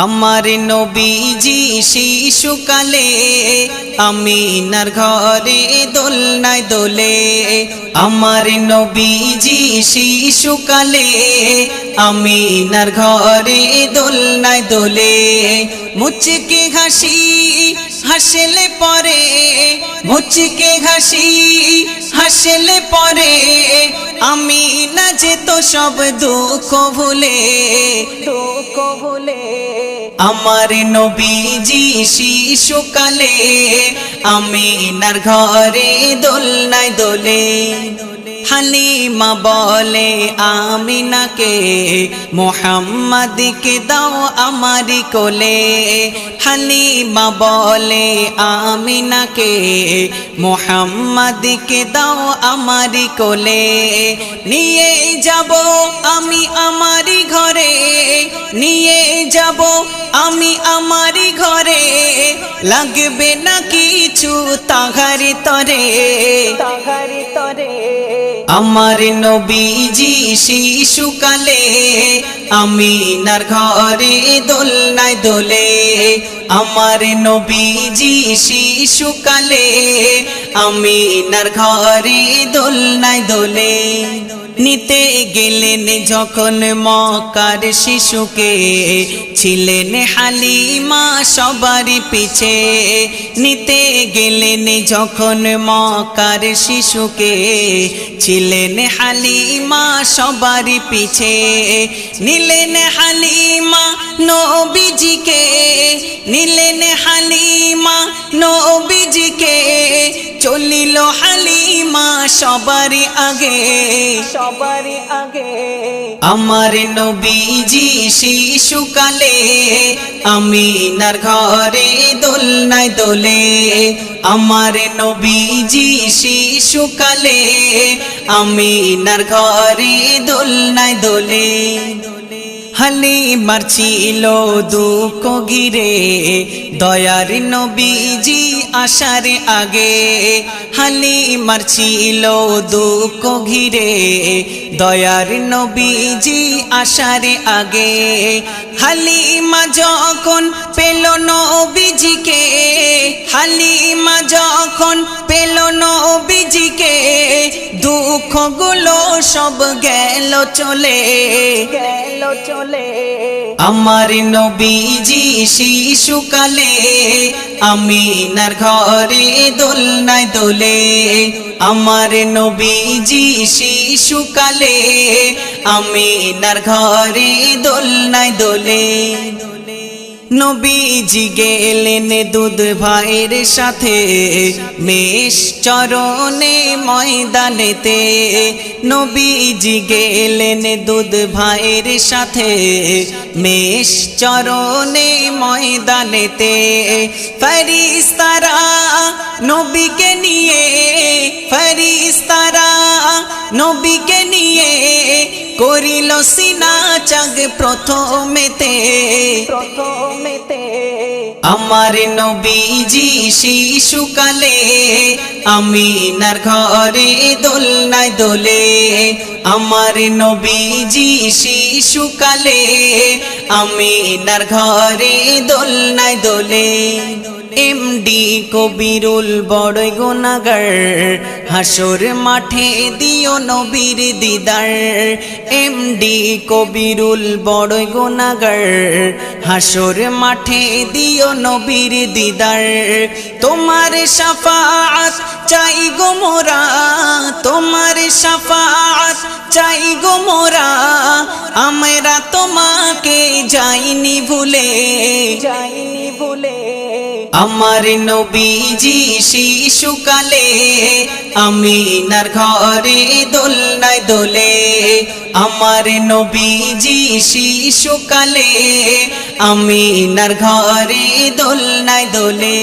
আমার নবীজি শিশুকালে আমিনার ঘরে দোলনায় দোলে। আমার নবীজি শিশুকালে আমিনার ঘরে দোলনায় দোলে। মুচকি হাসি হাসলে পরে, মুচকি হাসি হাসলে পরে আমিনা যেত সব দুঃখ ভুলে, দুঃখ ভুলে। আমার নবীজি শিশুকালে আমিনার ঘরে দোলনায় দোলে। হালিমা বলে আমিনাকে, মুহাম্মাদকে দাও আমারি কোলে। হালিমা বলে আমিনাকে, মুহাম্মাদকে দাও আমারি কোলে। নিয়ে যাব আমি আমারি ঘরে, নিয়ে যাব আমি আমারি ঘরে। লাগবে না কিছু তাহারি তরে, তাহারি তরে। আমার নবীজি শিশুকালে আমিনার ঘরে দোলনায় দোলে। আমার নবীজি শিশুকালে আমিনার ঘরে দোলনায় দোলে। নিতে গেলেন যখন মক্কার শিশুকে, ছিলেন হালিমা সবারই পিছে। নিতে গেলেন যখন মক্কার শিশুকে, ছিলেন হালিমা সবারই পিছে। নিলেন হালিমা নবীজিকে, নিলেন হালিমা নবীজিকে। চলিল হালিমা সবারই আগে, সবারই আগে। আমার নবীজি শিশুকালে আমিনার ঘরে দোলনায় দোলে। আমার নবীজি শিশুকালে আমিনার ঘরে দোলনায় দোলে। হালিমার ছিল দুঃখ ঘিরে, দয়ার নবীজি আসার আগে। হালিমার ছিল দুঃখ ঘিরে, দয়ার নবীজি আসার আগে। হালিমা যখন পেল নবীজিকে, হালিমা যখন পেল নবীজিকে, দুঃখগুলো সব গেল চলে, গেল চলে। আমার নবীজি শিশুকালে আমিনার ঘরে দোলনায় দোলে। আমার নবীজি শিশুকালে আমিনার ঘরে দোলনায় দোলে। নবীজি গেলেন দুধ ভাইয়ের সাথে মেষ চরণে ময়দানেতে। নবীজি গেলেন দুধ ভাইয়ের সাথে মেষ চরণে ময়দানেতে। ফেরেশতারা নবীকে নিয়ে, ফেরেশতারা নবীকে নিয়ে করিল সিনা চাগ প্রথমেতে, প্রথমেতে। আমার নবীজি শিশুকালে আমিনার ঘরে দোলনায় দোলে। আমার নবীজি শিশুকালে আমিনার ঘরে দোলনায় দোলে। এমডি কবিরুল বড়ই গুনাহগার, হাসর মাঠে দিও নবীর দিদার। এমডি কবিরুল বড়ই গুনাহগার, হাসর মাঠে দিও নবীর দিদার। তোমার শাফাআত চাই গো মোরা, তোমার শাফাআত চাই গো মোরা। আমরা তোমাকে যাইনি ভুলে, যাইনি ভুলে। আমার নবীজি শিশুকালে আমিনার ঘরে দোলনায় দোলে। আমার নবীজি শিশুকালে আমিনার ঘরে দোলনায় দোলে।